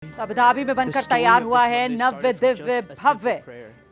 तो Abu Dhabi में बनकर तैयार हुआ है नव्य दिव्य भव्य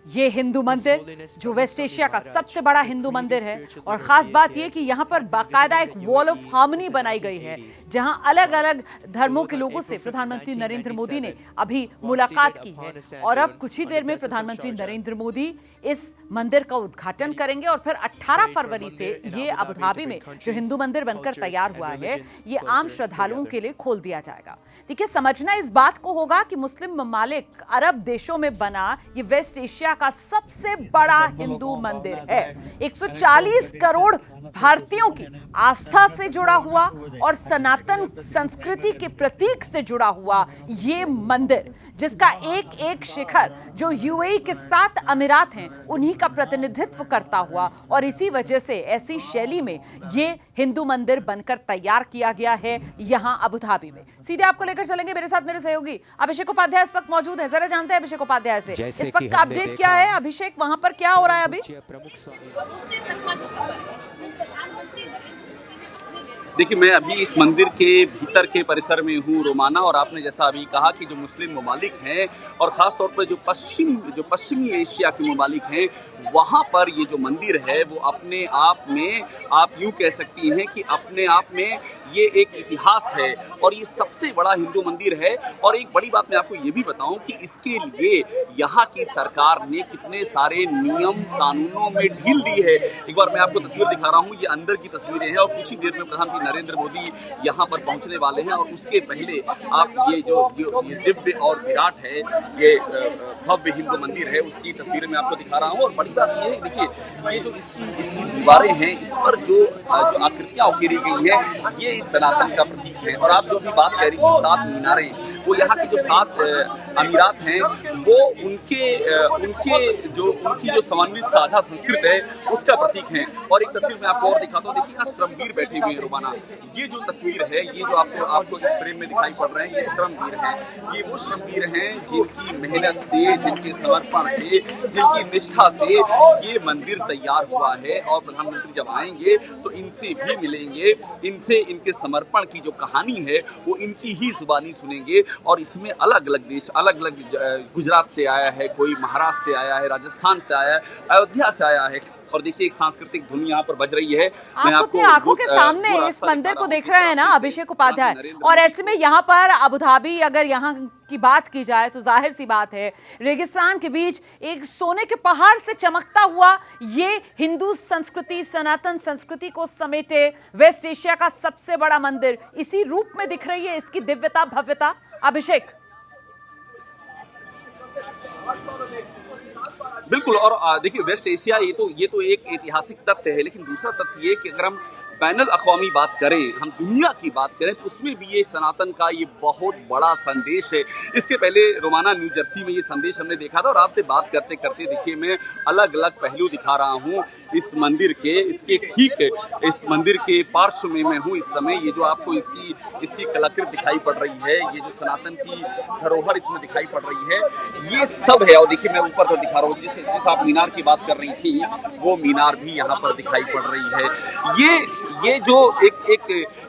ये हिंदू मंदिर, जो वेस्ट एशिया का सबसे बड़ा हिंदू मंदिर है। और खास बात यह कि यहाँ पर बाकायदा एक वॉल ऑफ हार्मनी बनाई गई है, जहां अलग अलग धर्मों के लोगों से प्रधानमंत्री नरेंद्र मोदी ने अभी मुलाकात की है। और अब कुछ ही देर में प्रधानमंत्री नरेंद्र मोदी इस मंदिर का उद्घाटन करेंगे और फिर 18 फरवरी से ये अबू धाबी में जो हिंदू मंदिर बनकर तैयार हुआ है, ये आम श्रद्धालुओं के लिए खोल दिया जाएगा। देखिए, समझना इस बात को होगा कि मुस्लिम ममालिक अरब देशों में बना ये वेस्ट एशिया का सबसे बड़ा हिंदू मंदिर है। 140 करोड़ भारतीयों की आस्था से जुड़ा हुआ और सनातन संस्कृति के प्रतीक से जुड़ा हुआ ये मंदिर, जिसका एक एक शिखर जो यूएई के 7 अमीरात हैं उन्हीं का प्रतिनिधित्व करता हुआ, और इसी वजह से ऐसी शैली में ये हिंदू मंदिर बनकर तैयार किया गया है यहां अबू धाबी में। सीधे आपको लेकर चलेंगे, मेरे साथ मेरे सहयोगी अभिषेक उपाध्याय इस वक्त मौजूद है। जरा जानते हैं अभिषेक उपाध्याय से इस वक्त का अपडेट क्या है। अभिषेक, वहां पर क्या हो रहा है अभी? देखिए, मैं अभी इस मंदिर के भीतर के परिसर में हूँ रोमाना, और आपने जैसा अभी कहा कि जो मुस्लिम ममालिक हैं और ख़ास तौर पर जो पश्चिमी एशिया के ममालिक हैं, वहाँ पर ये जो मंदिर है वो अपने आप में, आप यूँ कह सकती हैं कि अपने आप में ये एक इतिहास है और ये सबसे बड़ा हिंदू मंदिर है। और एक बड़ी बात मैं आपको ये भी बताऊं कि इसके लिए यहाँ की सरकार ने कितने सारे नियम कानूनों में ढील दी है। एक बार मैं आपको तस्वीर दिखा रहा हूँ, ये अंदर की तस्वीरें हैं और कुछ ही देर में प्रधानमंत्री नरेंद्र मोदी यहाँ पर पहुँचने वाले हैं। और उसके पहले आप ये जो दिव्य और विराट है, ये भव्य हिंदू मंदिर है, उसकी तस्वीरें मैं आपको दिखा रहा हूँ। और बड़ी बात ये है, देखिए, ये जो इसकी दीवारें हैं, इस पर जो आकृतियाँ उकेरी गई हैं, ये इस सनातन का प्रतीक है। और आप जो भी बात कह रही थी, 7 मीनारें, वो यहाँ के जो 7 अमीरात हैं, वो उनकी जो समन्वित साझा संस्कृति है उसका प्रतीक है। और एक तस्वीर मैं आपको और दिखाता हूँ। देखिए, यहाँ श्रमवीर बैठे हुए हैं रोमाना। ये जो तस्वीर है, ये जो आपको इस फ्रेम में दिखाई पड़ रहे हैं, ये श्रमवीर हैं। ये वो श्रमवीर हैं जिनकी मेहनत से, जिनके समर्पण से, जिनकी निष्ठा से ये मंदिर तैयार हुआ है। और प्रधानमंत्री जब आएंगे तो इनसे भी मिलेंगे, इनसे इनके समर्पण की जो कहानी है वो इनकी ही जुबानी सुनेंगे। और इसमें अलग अलग देश, अलग अलग गुजरात से आया है, कोई महाराष्ट्र से आया है, राजस्थान से आया है, अयोध्या से आया है। और देखिए, एक सांस्कृतिक धुन यहाँ पर बज रही है। आप अपनी आंखों के सामने इस मंदिर को देख रहे हैं ना अभिषेक उपाध्याय, और ऐसे में यहाँ पर अबू धाबी, अगर यहाँ की बात की जाए तो जाहिर सी बात है, रेगिस्तान के बीच एक सोने के पहाड़ से चमकता हुआ ये हिंदू संस्कृति, सनातन संस्कृति को समेटे वेस्ट एशिया का सबसे बड़ा मंदिर इसी रूप में दिख रही है, इसकी दिव्यता भव्यता। अभिषेक, बिल्कुल। और देखिए, वेस्ट एशिया ये तो एक ऐतिहासिक तथ्य है, लेकिन दूसरा तथ्य ये कि अगर हम बैनुल अक़वामी बात करें, हम दुनिया की बात करें, तो उसमें भी ये सनातन का ये बहुत बड़ा संदेश है। इसके पहले रोमाना, न्यू जर्सी में ये संदेश हमने देखा था। और आपसे बात करते करते देखिए, मैं अलग अलग पहलू दिखा रहा हूँ इस मंदिर के। इसके ठीक इस मंदिर के पार्श्व में मैं हूँ इस समय। ये जो आपको इसकी कलाकृति दिखाई पड़ रही है, ये जो सनातन की धरोहर इसमें दिखाई पड़ रही है, ये सब है। और देखिए, मैं ऊपर तो दिखा रहा हूँ, जिस आप मीनार की बात कर रही थी, वो मीनार भी यहाँ पर दिखाई पड़ रही है। ये जो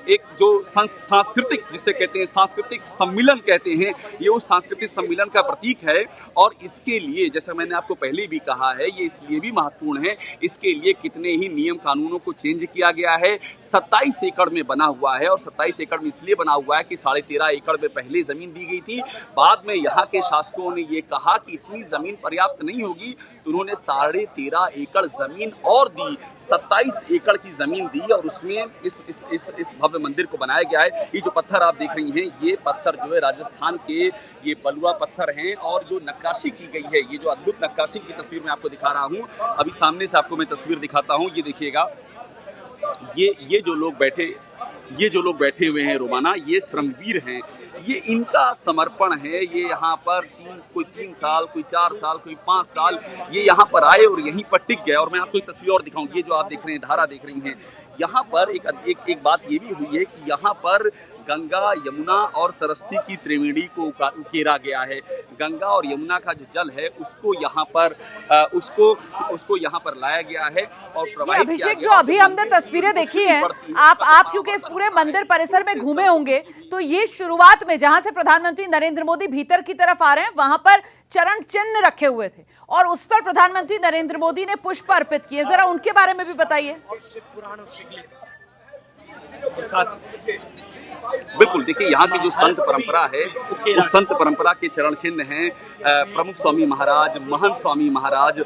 एक जो सांस्कृतिक, जिसे कहते हैं सांस्कृतिक सम्मिलन कहते हैं, ये उस सांस्कृतिक सम्मिलन का प्रतीक है। और इसके लिए, जैसा मैंने आपको पहले भी कहा है, ये इसलिए भी महत्वपूर्ण है, इसके लिए कितने ही नियम कानूनों को चेंज किया गया है। 27 एकड़ में बना हुआ है, और 27 एकड़ में इसलिए बना हुआ है कि 13.5 एकड़ में पहले जमीन दी गई थी। बाद में यहाँ के शासकों ने ये कहा कि इतनी जमीन पर्याप्त नहीं होगी, तो उन्होंने 13.5 एकड़ जमीन और दी, 27 एकड़ की जमीन दी, और उसमें इस भव्य मंदिर को बनाया गया है। ये जो पत्थर आप देख रही हैं, ये पत्थर जो है राजस्थान के ये बलुआ पत्थर हैं। और जो नक्काशी की गई है, ये जो अद्भुत नक्काशी की तस्वीर मैं आपको दिखा रहा हूँ, अभी सामने से आपको मैं तस्वीर दिखाता हूँ। ये देखिएगा, ये जो लोग बैठे हुए हैं रोमाना, ये श्रमवीर हैं। ये इनका समर्पण है। ये यहाँ पर कोई 3 साल, कोई 4 साल, कोई 5 साल ये यहाँ पर आए और यहीं पर टिक गए। और मैं आपको एक तस्वीर और दिखाऊं, ये जो आप देख रहे हैं, धारा देख रही हैं, यहाँ पर एक बात ये भी हुई है कि यहाँ पर गंगा, यमुना और सरस्वती की त्रिवेणी को उकेरा गया है। गंगा और यमुना का जो जल है उसको यहाँ पर उसको यहाँ पर लाया गया है और प्रवाहित किया अभिषेक, गया। जो अभी हमने तस्वीरें देखी हैं, आप क्योंकि इस पूरे मंदिर परिसर में घूमे होंगे, तो ये शुरुआत में जहां से प्रधानमंत्री नरेंद्र मोदी भीतर की तरफ आ रहे हैं, वहां पर चरण चिन्ह रखे हुए थे और उस पर प्रधानमंत्री नरेंद्र मोदी ने पुष्प अर्पित किए। जरा उनके बारे में भी बताइए। बिल्कुल, देखिए यहाँ की जो संत परंपरा है, उस संत परंपरा के चरण चिन्ह हैं प्रमुख स्वामी महाराज, महंत स्वामी महाराज,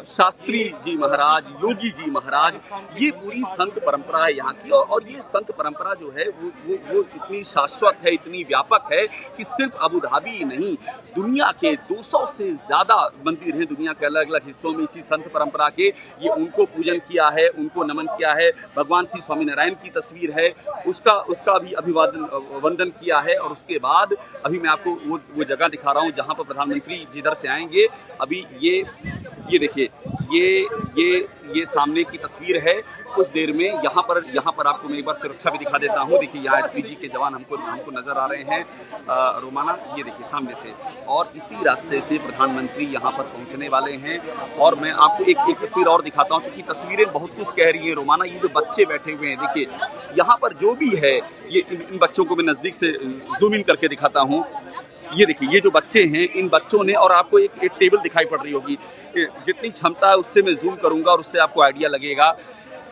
शास्त्री जी महाराज, योगी जी महाराज। ये पूरी संत परंपरा है यहाँ की और ये संत परंपरा जो है वो इतनी शाश्वत है, इतनी व्यापक है कि सिर्फ अबू धाबी ही नहीं, दुनिया के 200 से ज्यादा मंदिर हैं दुनिया के अलग अलग हिस्सों में इसी संत परंपरा के। ये उनको पूजन किया है, उनको नमन किया है। भगवान श्री स्वामीनारायण की तस्वीर है, उसका भी अभिवादन किया है और उसके बाद अभी मैं आपको वो जगह दिखा रहा हूँ जहाँ पर प्रधानमंत्री जिधर से आएंगे। अभी ये देखिए, ये सामने की तस्वीर है। कुछ देर में यहाँ पर आपको मैं एक बार सुरक्षा भी दिखा देता हूँ। देखिए यहाँ एसपीजी के जवान हमको नजर आ रहे हैं रोमाना, ये देखिए सामने से, और इसी रास्ते से प्रधानमंत्री यहाँ पर पहुँचने वाले हैं। और मैं आपको एक तस्वीर और दिखाता हूँ, क्योंकि तस्वीरें बहुत कुछ कह रही है रोमाना। ये जो बच्चे बैठे हुए हैं, देखिए यहाँ पर जो भी है, ये इन बच्चों को मैं नजदीक से जूम इन करके दिखाता हूँ। ये देखिए, ये जो बच्चे हैं, इन बच्चों ने, और आपको एक टेबल दिखाई पड़ रही होगी, जितनी क्षमता है उससे मैं जूम करूंगा और उससे आपको आइडिया लगेगा।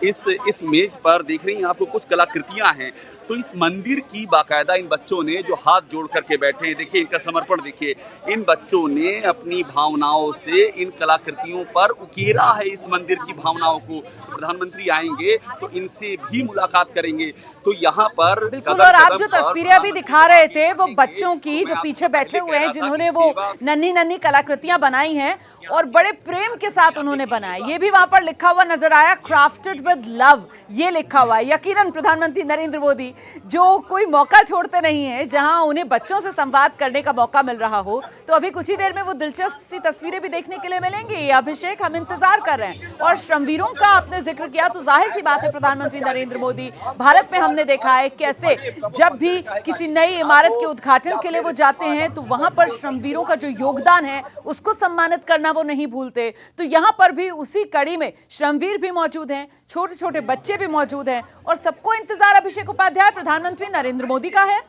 इस मेज पर देख रही हैं आपको कुछ कलाकृतियां हैं। तो इस मंदिर की बाकायदा इन बच्चों ने जो हाथ जोड़ करके बैठे हैं, देखिए इनका समर्पण देखिए। इन बच्चों ने अपनी भावनाओं से इन कलाकृतियों पर उकेरा है इस मंदिर की भावनाओं को। तो प्रधानमंत्री आएंगे तो इनसे भी मुलाकात करेंगे। तो यहाँ पर बिल्कुल, और आप जो तस्वीरें अभी दिखा रहे थे वो बच्चों की जो पीछे बैठे हुए हैं, जिन्होंने वो नन्ही कलाकृतियां बनाई हैं और बड़े प्रेम के साथ उन्होंने बनाया। ये भी वहां पर लिखा हुआ नजर आया, क्राफ्टेड विद लव, ये लिखा हुआ है। यकीनन प्रधानमंत्री नरेंद्र मोदी जो कोई मौका छोड़ते नहीं है जहां उन्हें बच्चों से संवाद करने का मौका मिल रहा हो, तो अभी कुछ ही देर में वो दिलचस्प सी तस्वीरें भी देखने के लिए मिलेंगी। अभिषेक, हम इंतजार कर रहे हैं। और श्रमवीरों का आपने जिक्र किया, तो जाहिर सी बात है प्रधानमंत्री नरेंद्र मोदी, भारत में हमने देखा है कैसे जब भी किसी नई इमारत के उद्घाटन के लिए वो जाते हैं तो वहां पर श्रमवीरों का जो योगदान है उसको सम्मानित करना वो नहीं भूलते। तो यहाँ पर भी उसी कड़ी में श्रमवीर भी मौजूद हैं, छोटे छोटे बच्चे भी मौजूद हैं और सबको इंतजार अभिषेक उपाध्याय प्रधानमंत्री नरेंद्र मोदी का है।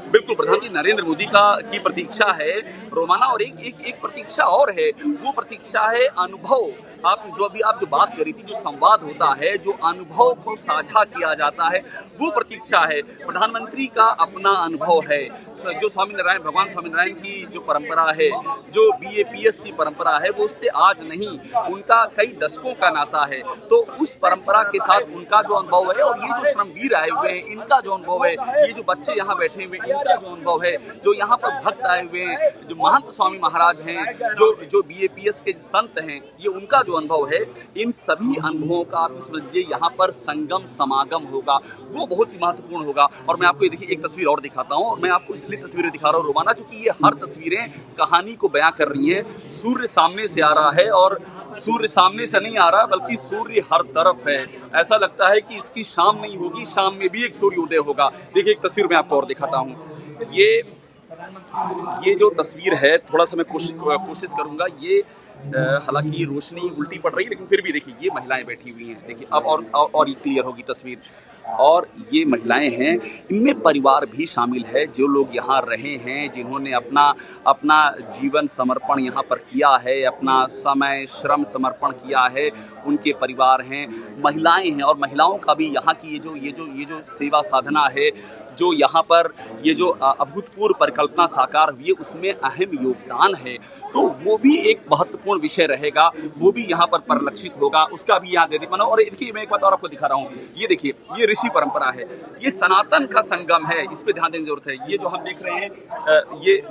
बिल्कुल, प्रधानमंत्री नरेंद्र मोदी की प्रतीक्षा है रोमाना। और एक प्रतीक्षा और है, वो प्रतीक्षा है अनुभव। आप जो बात करी थी, जो संवाद होता है, जो अनुभव को साझा किया जाता है, वो प्रतीक्षा है। प्रधानमंत्री का अपना अनुभव है, जो भगवान स्वामीनारायण की जो परंपरा है, जो BAPS की परंपरा है, वो उससे आज नहीं, उनका कई दशकों का नाता है। तो उस परंपरा के साथ उनका जो अनुभव है, और ये जो श्रमवीर आए हुए हैं इनका जो अनुभव है, ये जो बच्चे यहाँ बैठे हुए हैं इनका जो अनुभव है, जो यहाँ पर भक्त आए हुए हैं, जो महंत स्वामी महाराज हैं, जो BAPS के संत हैं, ये उनका जो अनुभव है, इन सभी अनुभवों का आप समझिए यहाँ पर संगम समागम होगा, वो बहुत ही महत्वपूर्ण होगा। और मैं आपको ये देखिए एक तस्वीर और दिखाता हूँ, और मैं आपको इसलिए तस्वीरें दिखा रहा हूँ रोमाना, क्योंकि ये हर तस्वीरें कहानी को बयां कर रही हैं। सूर्य सामने से आ रहा है, और सूर्य सामने से नहीं आ रहा बल्कि सूर्य हर तरफ है। ऐसा लगता है कि इसकी शाम नहीं होगी, शाम में भी एक सूर्य उदय होगा। देखिए एक तस्वीर मैं आपको और दिखाता हूँ। ये जो तस्वीर है, थोड़ा सा मैं कोशिश करूंगा। ये हालांकि रोशनी उल्टी पड़ रही है, लेकिन फिर भी देखिए ये महिलाएं बैठी हुई हैं। देखिए अब और क्लियर होगी तस्वीर। और ये महिलाएं हैं, इनमें परिवार भी शामिल है, जो लोग यहाँ रहे हैं, जिन्होंने अपना जीवन समर्पण यहाँ पर किया है, अपना समय श्रम समर्पण किया है, उनके परिवार हैं, महिलाएं हैं। और महिलाओं का भी यहाँ की ये जो सेवा साधना है, जो यहाँ पर ये जो अभूतपूर्व परिकल्पना साकार हुई है, उसमें अहम योगदान है। तो वो भी एक महत्वपूर्ण विषय रहेगा, वो भी यहाँ पर परिलक्षित होगा, उसका भी यहाँ दीदी बना। और देखिए मैं एक बात और आपको दिखा रहा हूँ, ये देखिए ये ऋषि परंपरा है, ये सनातन का संगम है, इस पे ध्यान देने की जरूरत है। ये जो हम देख रहे हैं ये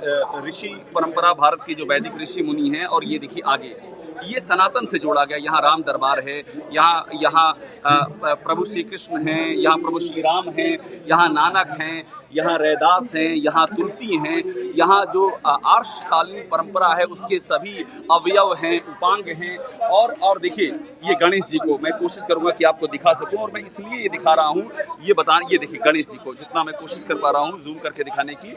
ऋषि परंपरा, भारत के जो वैदिक ऋषि मुनि हैं, और ये देखिए आगे ये सनातन से जोड़ा गया। यहाँ राम दरबार है, यहाँ प्रभु श्री कृष्ण हैं, यहाँ प्रभु श्री राम हैं, यहाँ नानक हैं, यहाँ रैदास हैं, यहाँ तुलसी हैं, यहाँ जो आर्षकालीन परंपरा है उसके सभी अवयव हैं, उपांग हैं। और देखिए ये गणेश जी को मैं कोशिश करूंगा कि आपको दिखा सकूं, और मैं इसलिए ये दिखा रहा हूँ, ये देखिए गणेश जी को जितना मैं कोशिश कर पा रहा हूँ जूम करके दिखाने की,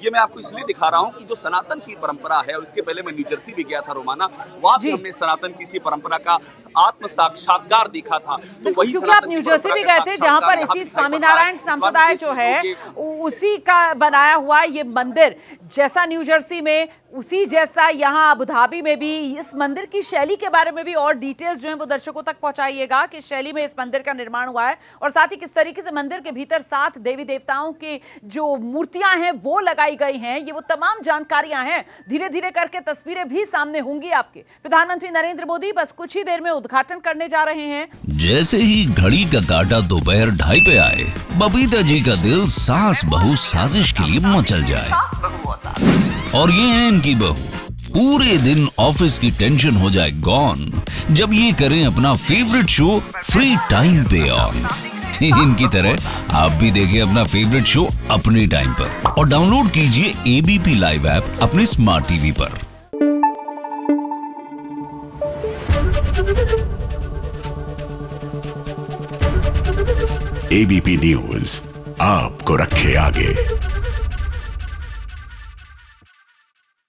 ये मैं आपको इसलिए दिखा रहा हूँ कि जो सनातन की परंपरा है, और इसके पहले मैं न्यू जर्सी भी गया था रोमाना, वहाँ भी हमने सनातन की इसी परंपरा का आत्म साक्षात्कार देखा था। तो वही क्योंकि आप न्यू जर्सी भी गए थे जहाँ पर इसी स्वामीनारायण संप्रदाय जो है उसी का बनाया हुआ ये मंदिर, जैसा न्यू जर्सी में उसी जैसा यहाँ अबू धाबी में भी। इस मंदिर की शैली के बारे में भी और डिटेल्स जो है वो दर्शकों तक पहुंचाइएगा कि शैली में इस मंदिर का निर्माण हुआ है, और साथ ही किस तरीके से मंदिर के भीतर 7 देवी देवताओं की जो मूर्तियां हैं वो लगाई गई हैं। ये वो तमाम जानकारियां हैं, धीरे धीरे करके तस्वीरें भी सामने होंगी आपके। प्रधानमंत्री नरेंद्र मोदी बस कुछ ही देर में उद्घाटन करने जा रहे हैं। जैसे ही घड़ी का काटा दोपहर 2:30 पे आए, बबीता जी का दिल सास बहू साजिश के लिए मचल जाए। और ये है इनकी बहू, पूरे दिन ऑफिस की टेंशन हो जाए गॉन जब ये करें अपना फेवरेट शो फ्री टाइम पे ऑन। इनकी तरह आप भी देखिए अपना फेवरेट शो अपने टाइम पर, और डाउनलोड कीजिए एबीपी लाइव ऐप अपने स्मार्ट टीवी पर। एबीपी न्यूज आपको रखे आगे।